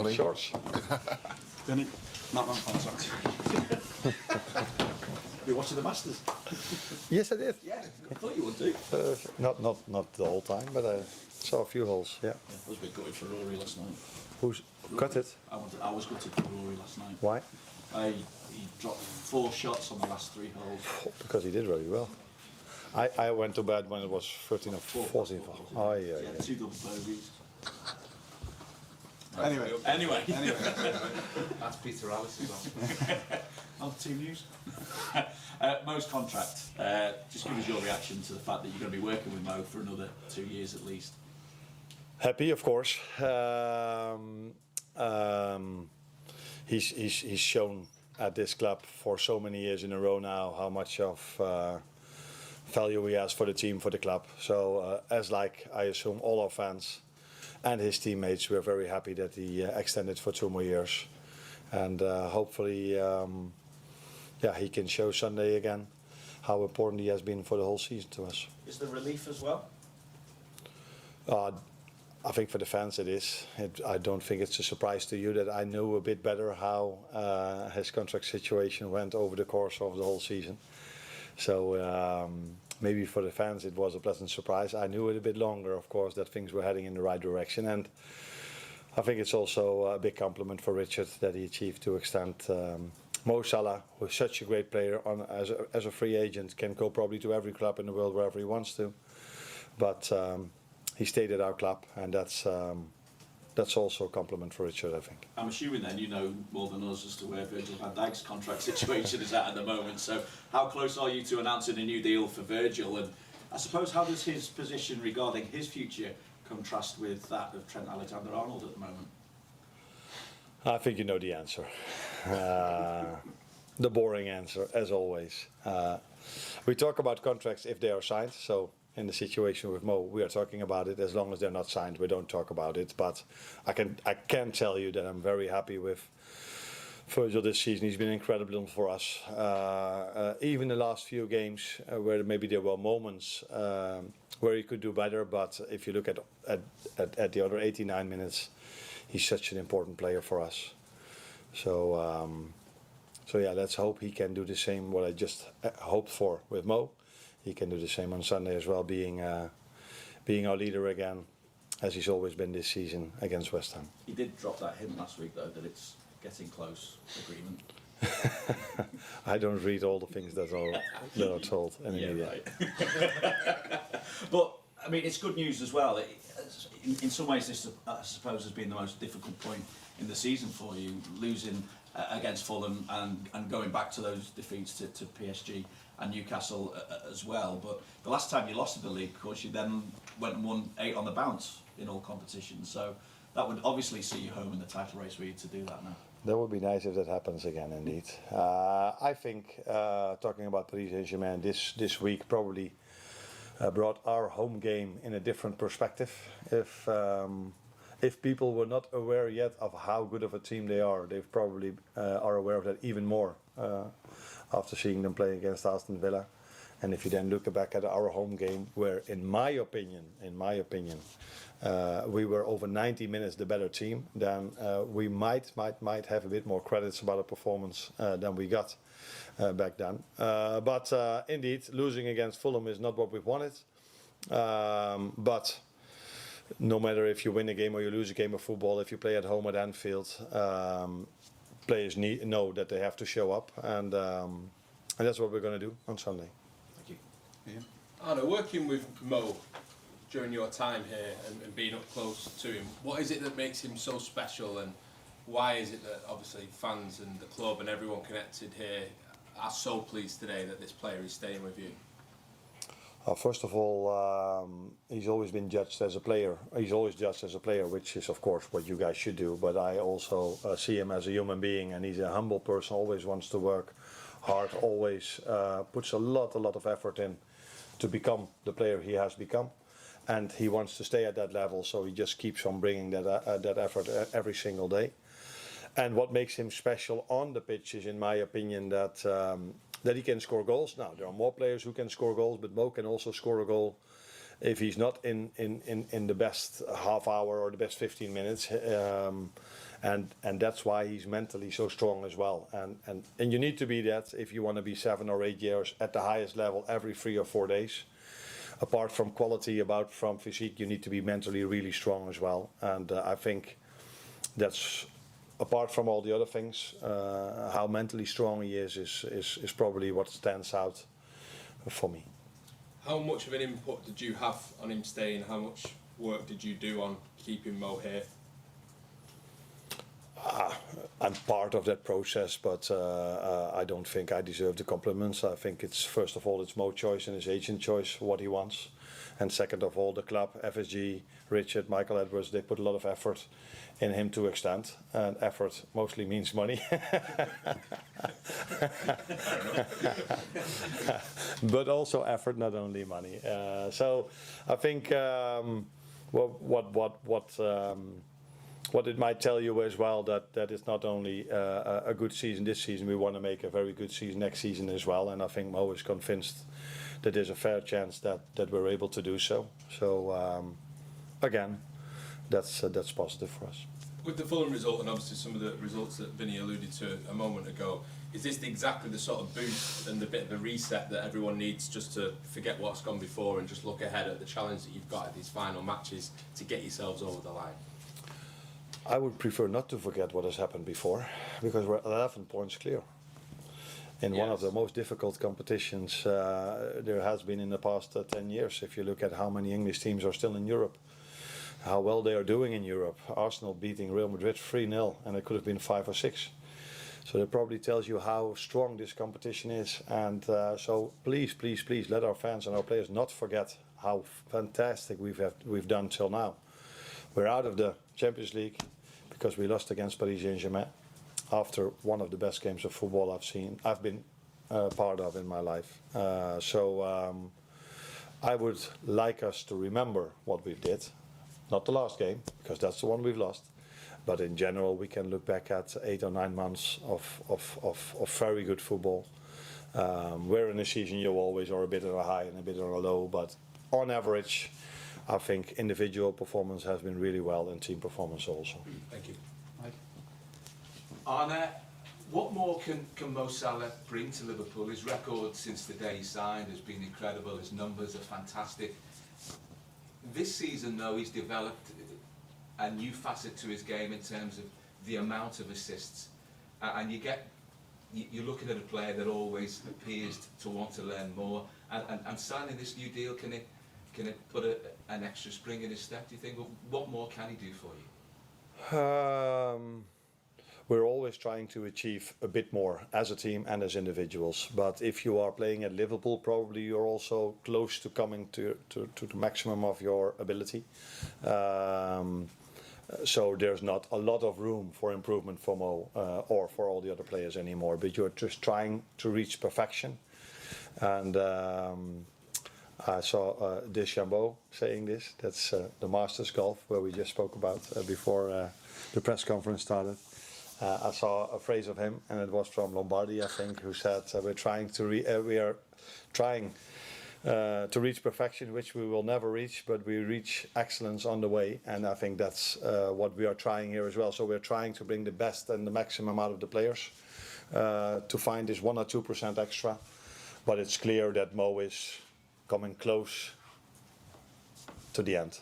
Morning. Shorts. Not long contract. You watching the Masters? Yes, I did. Yeah, I thought you would do. Not the whole time, but I saw a few holes. Yeah. I was a bit gutted for Rory last night. Who's cut it? I was gutted for Rory last night. Why? He dropped 4 shots on the last 3 holes. Because he did really well. I went to bed when it was 13 or 14. Oh yeah. He had 2 double bogeys. Anyway. That's Peter Alice as well. Oh, team news. Mo's contract. Just give us your reaction to the fact that you're going to be working with Mo for another 2 years at least. Happy, of course. He's shown at this club for so many years in a row now how much of value he has for the team, for the club. So as like I assume all our fans and his teammates, we're very happy that he extended for 2 more years, and hopefully he can show Sunday again how important he has been for the whole season to us. Is there relief as well? I think for the fans it is. I don't think it's a surprise to you that I knew a bit better how his contract situation went over the course of the whole season. So maybe for the fans it was a pleasant surprise. I knew it a bit longer, of course, that things were heading in the right direction. And I think it's also a big compliment for Richard that he achieved to extend Mo Salah, who is such a great player, as a free agent, can go probably to every club in the world wherever he wants to. But he stayed at our club, and that's also a compliment for Richard, I think. I'm assuming then you know more than us as to where Virgil van Dijk's contract situation is at the moment. So how close are you to announcing a new deal for Virgil? And I suppose how does his position regarding his future contrast with that of Trent Alexander-Arnold at the moment? I think you know the answer. The boring answer, as always. We talk about contracts if they are signed. So in the situation with Mo, we are talking about it. As long as they're not signed, we don't talk about it. But I can tell you that I'm very happy with Virgil this season. He's been incredible for us. Even the last few games where maybe there were moments where he could do better. But if you look at the other 89 minutes, he's such an important player for us. So yeah, let's hope he can do the same what I just hoped for with Mo. He can do the same on Sunday as well, being our leader again, as he's always been this season against West Ham. He did drop that hint last week though, that it's getting close agreement. I don't read all the things that are told in the media. Right. But I mean, it's good news as well. In some ways, this I suppose has been the most difficult point in the season for you, losing against Fulham and going back to those defeats to PSG and Newcastle as well. But the last time you lost in the league, of course, you then went and won 8 on the bounce in all competitions. So that would obviously see you home in the title race for you to do that now. That would be nice if that happens again, indeed. I think talking about Paris Saint-Germain this week probably brought our home game in a different perspective. If people were not aware yet of how good of a team they are, they probably are aware of that even more after seeing them play against Aston Villa. And if you then look back at our home game, where in my opinion, we were over 90 minutes the better team, then we might have a bit more credits about our performance than we got back then. But indeed, losing against Fulham is not what we wanted. But no matter if you win a game or you lose a game of football, if you play at home at Anfield, players know that they have to show up, and that's what we're going to do on Sunday. Thank you. Ian? Arne, working with Mo during your time here and being up close to him, what is it that makes him so special, and why is it that obviously fans and the club and everyone connected here are so pleased today that this player is staying with you? First of all, he's always been judged as a player. He's always judged as a player, which is of course what you guys should do. But I also see him as a human being, and he's a humble person. Always wants to work hard. Always puts a lot of effort in to become the player he has become, and he wants to stay at that level. So he just keeps on bringing that effort every single day. And what makes him special on the pitch is, in my opinion, that he can score goals. Now, there are more players who can score goals, but Mo can also score a goal if he's not in the best half hour or the best 15 minutes. and that's why he's mentally so strong as well. And you need to be that if you want to be 7 or 8 years at the highest level every 3 or 4 days. Apart from quality, from physique, you need to be mentally really strong as well. And I think that's, apart from all the other things, how mentally strong he is probably what stands out for me. How much of an input did you have on him staying? How much work did you do on keeping Mo here? I'm part of that process, but I don't think I deserve the compliments. I think it's, first of all, it's Mo's choice and his agent choice what he wants, and second of all, the club, FSG, Richard, Michael Edwards, they put a lot of effort in him to extend, and effort mostly means money. But also effort, not only money. So I think what it might tell you as well, that it's not only a good season this season, we want to make a very good season next season as well, and I think Mo is convinced that there's a fair chance that we're able to do so. So again, that's positive for us. With the Fulham result and obviously some of the results that Vinny alluded to a moment ago, is this exactly the sort of boost and the bit of a reset that everyone needs just to forget what's gone before and just look ahead at the challenge that you've got at these final matches to get yourselves over the line? I would prefer not to forget what has happened before, because we're 11 points clear. In one of the most difficult competitions there has been in the past 10 years. If you look at how many English teams are still in Europe, how well they are doing in Europe. Arsenal beating Real Madrid 3-0, and it could have been 5 or 6. So that probably tells you how strong this competition is. And so please, please, please let our fans and our players not forget how fantastic we've done till now. We're out of the Champions League because we lost against Paris Saint-Germain after one of the best games of football I've been part of in my life. So I would like us to remember what we did. Not the last game, because that's the one we've lost. But in general, we can look back at 8 or 9 months of very good football. Where in a season you always are a bit on a high and a bit on a low, but on average, I think individual performance has been really well and team performance also. Thank you. Arne, what more can Mo Salah bring to Liverpool? His record since the day he signed has been incredible. His numbers are fantastic. This season, though, he's developed a new facet to his game in terms of the amount of assists. And you're looking at a player that always appears to want to learn more. And signing this new deal, can it put an extra spring in his step, do you think? What more can he do for you? We're always trying to achieve a bit more as a team and as individuals. But if you are playing at Liverpool, probably you're also close to coming to the maximum of your ability. So there's not a lot of room for improvement for Mo or for all the other players anymore. But you're just trying to reach perfection. And I saw Deschambault saying this. That's the Masters Golf, where we just spoke about before the press conference started. I saw a phrase of him, and it was from Lombardi, I think, who said, "We are trying to reach perfection, which we will never reach, but we reach excellence on the way." And I think that's what we are trying here as well. So we're trying to bring the best and the maximum out of the players to find this 1 or 2% extra. But it's clear that Mo is coming close to the end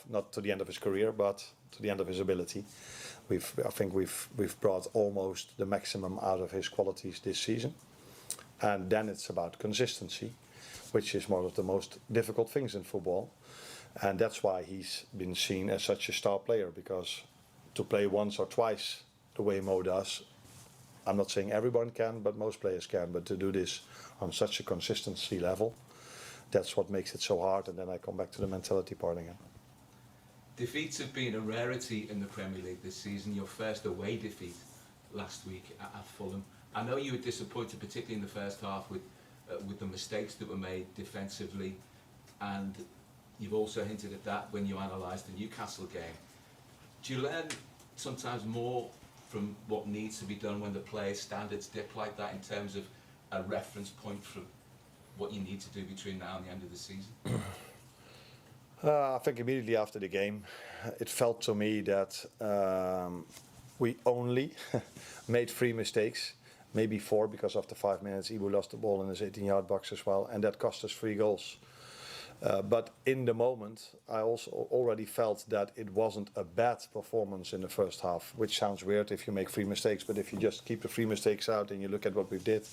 not to the end of his career, but to the end of his ability. I think we've brought almost the maximum out of his qualities this season, and then it's about consistency, which is one of the most difficult things in football, and that's why he's been seen as such a star player. Because to play once or twice the way Mo does, I'm not saying everyone can, but most players can. But to do this on such a consistency level, that's what makes it so hard. And then I come back to the mentality part again. Defeats have been a rarity in the Premier League this season. Your first away defeat last week at Fulham. I know you were disappointed, particularly in the first half, with the mistakes that were made defensively, and you've also hinted at that when you analysed the Newcastle game. Do you learn sometimes more from what needs to be done when the players' standards dip like that, in terms of a reference point for what you need to do between now and the end of the season? I think immediately after the game, it felt to me that we only made 3 mistakes, maybe 4 because after 5 minutes Ibu lost the ball in his 18-yard box as well, and that cost us 3 goals. But in the moment, I also already felt that it wasn't a bad performance in the first half, which sounds weird if you make 3 mistakes, but if you just keep the 3 mistakes out and you look at what we did,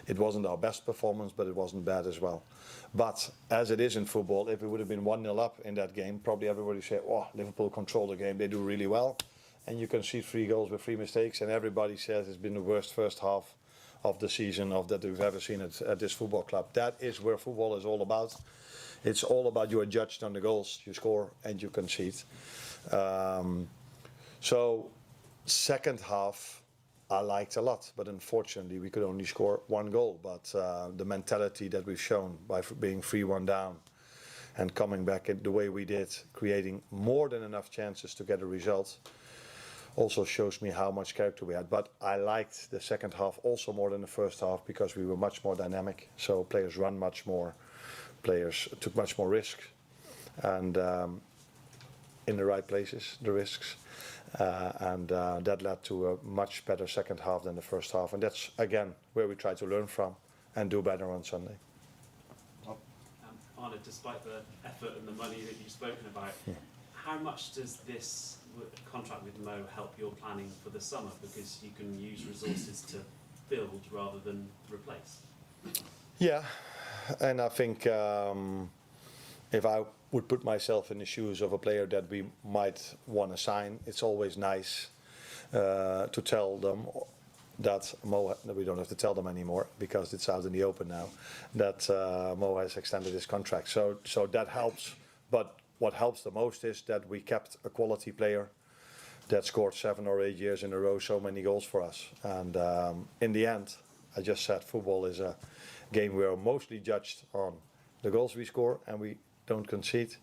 it wasn't our best performance, but it wasn't bad as well. But as it is in football, if we would have been 1-0 up in that game, probably everybody would say, oh, Liverpool control the game, they do really well. And you can see 3 goals with 3 mistakes, and everybody says it's been the worst first half of the season of that we've ever seen at this football club. That is where football is all about. It's all about you are judged on the goals you score and you concede. So second half I liked a lot, but unfortunately we could only score 1 goal. But the mentality that we've shown by being 3-1 down and coming back in the way we did, creating more than enough chances to get a result, also shows me how much character we had. But I liked the second half also more than the first half because we were much more dynamic. So players run much more. Players took much more risk, and in the right places, the risks, and that led to a much better second half than the first half, and that's again where we try to learn from and do better on Sunday. Arne, despite the effort and the money that you've spoken about, how much does this contract with Mo help your planning for the summer, because you can use resources to build rather than replace? Yeah. And I think if I would put myself in the shoes of a player that we might want to sign, it's always nice to tell them that Mo, we don't have to tell them anymore because it's out in the open now, that Mo has extended his contract. So that helps. But what helps the most is that we kept a quality player that scored 7 or 8 years in a row so many goals for us. And in the end, I just said football is a game we are mostly judged on the goals we score and we don't concede.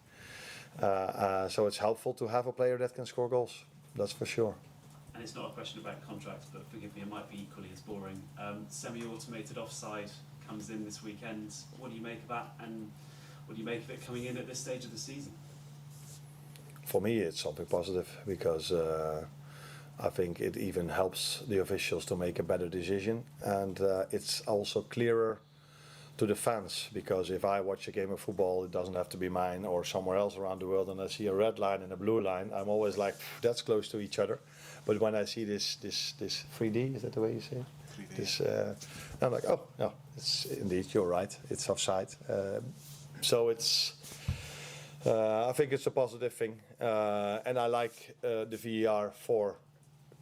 So it's helpful to have a player that can score goals, that's for sure. And it's not a question about contracts, but forgive me, it might be equally as boring. Semi-automated offside comes in this weekend. What do you make of that, and what do you make of it coming in at this stage of the season? For me, it's something positive because I think it even helps the officials to make a better decision, and it's also clearer to the fans, because if I watch a game of football, it doesn't have to be mine or somewhere else around the world, and I see a red line and a blue line, I'm always like, that's close to each other. But when I see this 3D, is that the way you say it? 3D. This, I'm like, oh no, it's indeed, you're right, it's offside. So it's, I think it's a positive thing, and I like the VAR for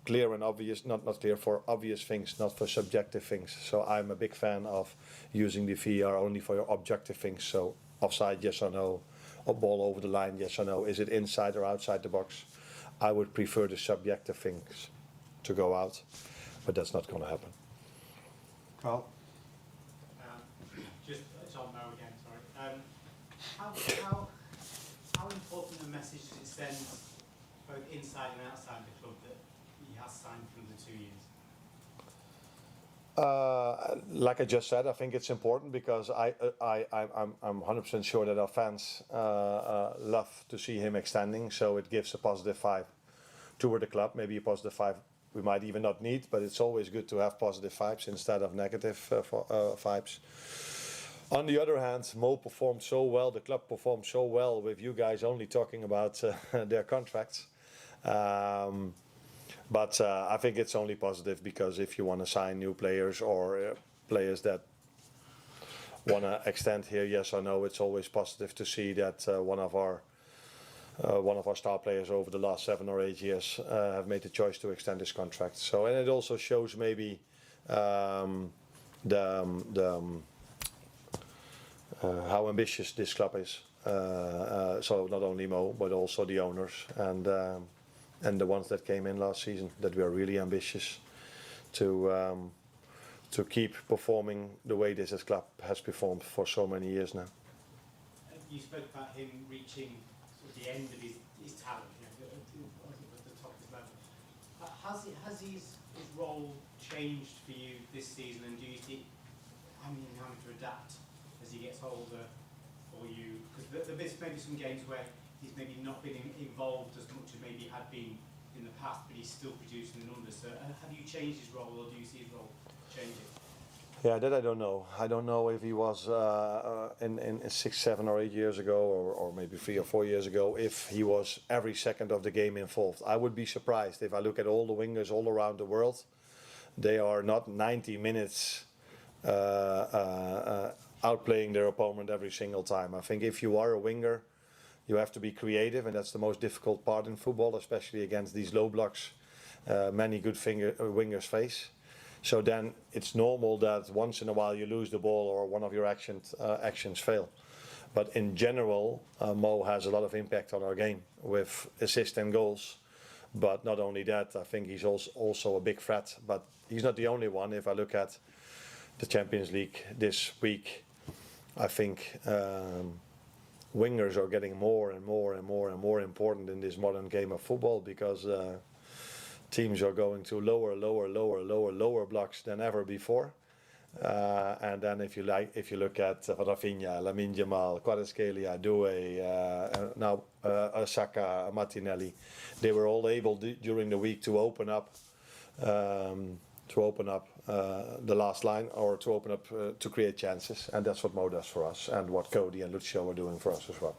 clear and obvious, not clear, for obvious things, not for subjective things. So I'm a big fan of using the VAR only for your objective things. So offside, yes or no, a ball over the line, yes or no, is it inside or outside the box? I would prefer the subjective things to go out, but that's not going to happen. Carl? Just it's on Mo again, sorry. How important a message does it send both inside and outside the club that he has signed for the 2 years? Like I just said, I think it's important because I'm 100% sure that our fans love to see him extending, so it gives a positive vibe toward the club. Maybe a positive vibe we might even not need, but it's always good to have positive vibes instead of negative vibes. On the other hand, Mo performed so well, the club performed so well with you guys only talking about their contracts. But I think it's only positive, because if you want to sign new players or players that want to extend here, yes or no, it's always positive to see that one of our star players over the last 7 or 8 years have made the choice to extend his contract. So, and it also shows maybe how ambitious this club is. So not only Mo, but also the owners and the ones that came in last season, that we are really ambitious to keep performing the way this club has performed for so many years now. You spoke about him reaching sort of the end of his talent, at the top of his level. Has his role changed for you this season, and do you see having to adapt as he gets older for you? Because there's maybe some games where he's maybe not been involved as much as maybe he had been in the past, but he he's still producing the numbers. So have you changed his role, or do you see his role changing? Yeah, that I don't know. I don't know if he was in 6, 7 or 8 years ago, or maybe 3 or 4 years ago, if he was every second of the game involved. I would be surprised if I look at all the wingers all around the world. They are not 90 minutes outplaying their opponent every single time. I think if you are a winger, you have to be creative, and that's the most difficult part in football, especially against these low blocks many good wingers face. So then it's normal that once in a while you lose the ball or one of your actions fail. But in general, Mo has a lot of impact on our game with assists and goals. But not only that, I think he's also a big threat. But he's not the only one. If I look at the Champions League this week, I think wingers are getting more and more important in this modern game of football, because teams are going to lower blocks than ever before. And then if you look at Rafinha, Lamine Yamal, Kvaratskhelia, Doué, now Saka, Martinelli, they were all able during the week to open up the last line, or to open up to create chances, and that's what Mo does for us, and what Cody and Lucio are doing for us as well.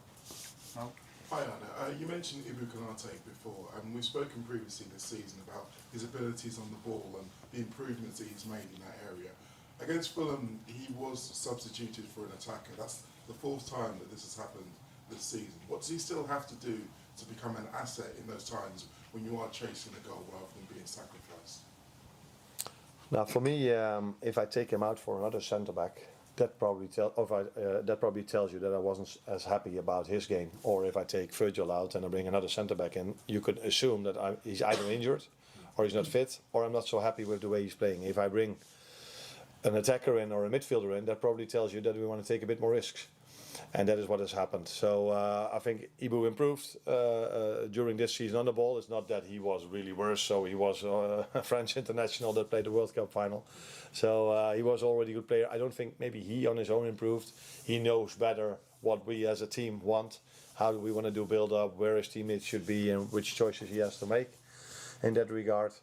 Hi Arne, you mentioned Ibu Konate before, and we've spoken previously this season about his abilities on the ball and the improvements that he's made in that area. Against Fulham, he was substituted for an attacker. That's the 4th time that this has happened this season. What does he still have to do to become an asset in those times when you are chasing a goal rather than being sacrificed? Now, for me, if I take him out for another centre back, that probably tells you that I wasn't as happy about his game. Or if I take Virgil out and I bring another centre back in, you could assume that he's either injured, or he's not fit, or I'm not so happy with the way he's playing. If I bring an attacker in or a midfielder in, that probably tells you that we want to take a bit more risks. And that is what has happened. So I think Ibu improved during this season on the ball. It's not that he was really worse. So he was a French international that played the World Cup final. So he was already a good player. I don't think maybe he on his own improved. He knows better what we as a team want. How do we want to do build up, where his teammates should be, and which choices he has to make in that regard.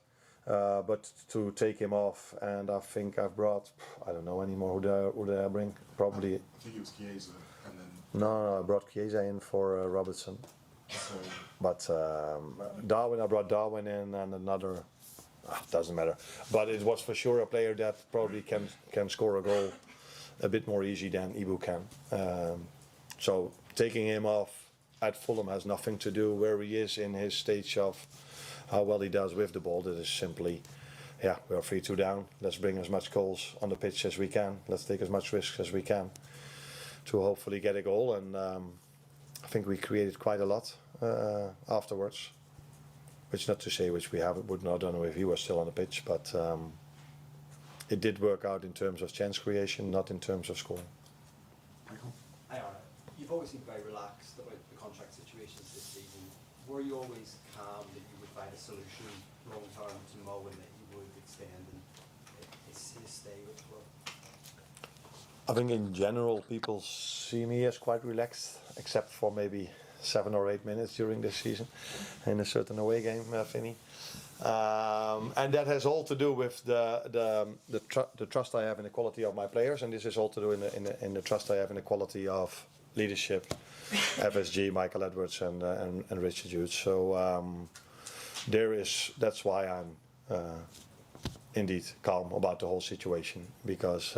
But to take him off, and I think I've brought, I don't know anymore who did I bring? Probably. I think it was Chiesa, and then. No, I brought Chiesa in for Robertson. So, But Darwin, I brought Darwin in, and another, doesn't matter. But it was for sure a player that probably can score a goal a bit more easy than Ibu can. So taking him off at Fulham has nothing to do where he is in his stage of how well he does with the ball. That is simply, yeah, we are 3-2 down. Let's bring as much goals on the pitch as we can. Let's take as much risks as we can to hopefully get a goal. And I think we created quite a lot afterwards. Which not to say which we would not done if he was still on the pitch, but it did work out in terms of chance creation, not in terms of scoring. Michael? Hi Arne, you've always seemed very relaxed about the contract situations this season. Were you always calm that you would find a solution long term to Mo and that he would extend and his stay with the club? I think in general people see me as quite relaxed, except for maybe 7 or 8 minutes during this season in a certain away game, Vinny. And that has all to do with the trust I have in the quality of my players, and this is all to do in the trust I have in the quality of leadership, FSG, Michael Edwards and Richard Hughes. So that's why I'm indeed calm about the whole situation, because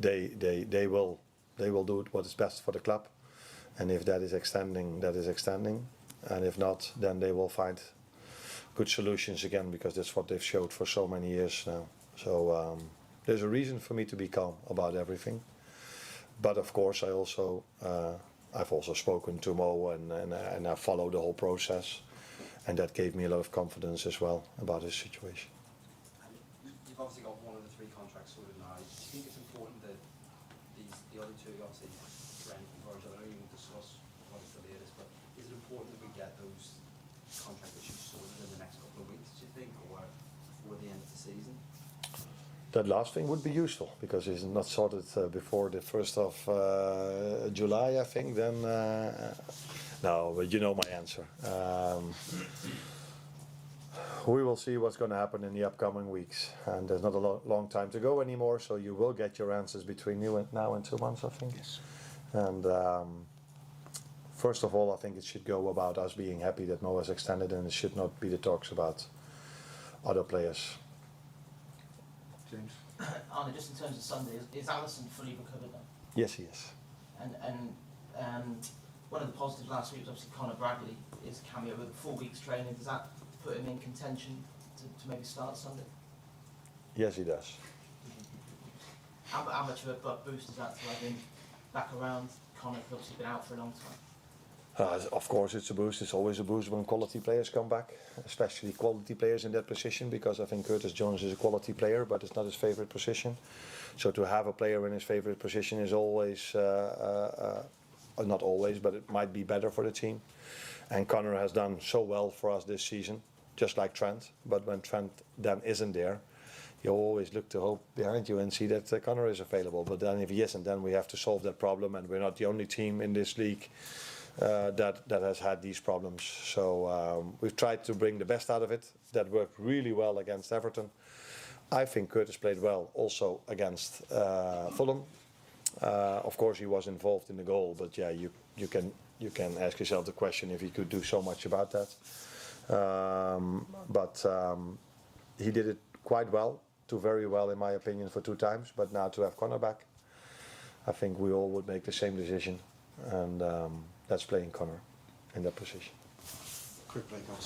they will do what is best for the club. And if that is extending, that is extending. And if not, then they will find good solutions again, because that's what they've showed for so many years now. So there's a reason for me to be calm about everything. But of course, I've also spoken to Mo and I followed the whole process. And that gave me a lot of confidence as well about his situation. You've obviously got one of the 3 contracts sorted now. Do you think it's important that the other 2, obviously, Trent and Virgil, I know you won't discuss what is the latest, but is it important that we get those contract issues sorted in the next couple of weeks, do you think, or before the end of the season? That last thing would be useful, because it's not sorted before the 1st of July, I think. Then no, but you know my answer. We will see what's going to happen in the upcoming weeks, and there's not a long time to go anymore, so you will get your answers between now and 2 months, I think. Yes. And first of all, I think it should go about us being happy that Mo has extended, and it should not be the talks about other players. James? Arne, just in terms of Sunday, is Alisson fully recovered then? Yes, he is. And one of the positives last week was obviously Conor Bradley, his cameo with 4 weeks training. Does that put him in contention to maybe start Sunday? Yes, he does. How much of a boost is that to have him back around? Conor's obviously been out for a long time. Of course, it's a boost. It's always a boost when quality players come back, especially quality players in that position, because I think Curtis Jones is a quality player, but it's not his favorite position. So to have a player in his favorite position is always, not always, but it might be better for the team. And Conor has done so well for us this season, just like Trent. But when Trent then isn't there, you always look to hope behind you and see that Conor is available. But then if he isn't, then we have to solve that problem, and we're not the only team in this league that has had these problems. So we've tried to bring the best out of it. That worked really well against Everton. I think Curtis played well also against Fulham. Of course, he was involved in the goal, but yeah, you can ask yourself the question if he could do so much about that. But he did it quite well, very well in my opinion, for 2 times. But now to have Conor back, I think we all would make the same decision, and that's playing Conor in that position. Quick break, guys.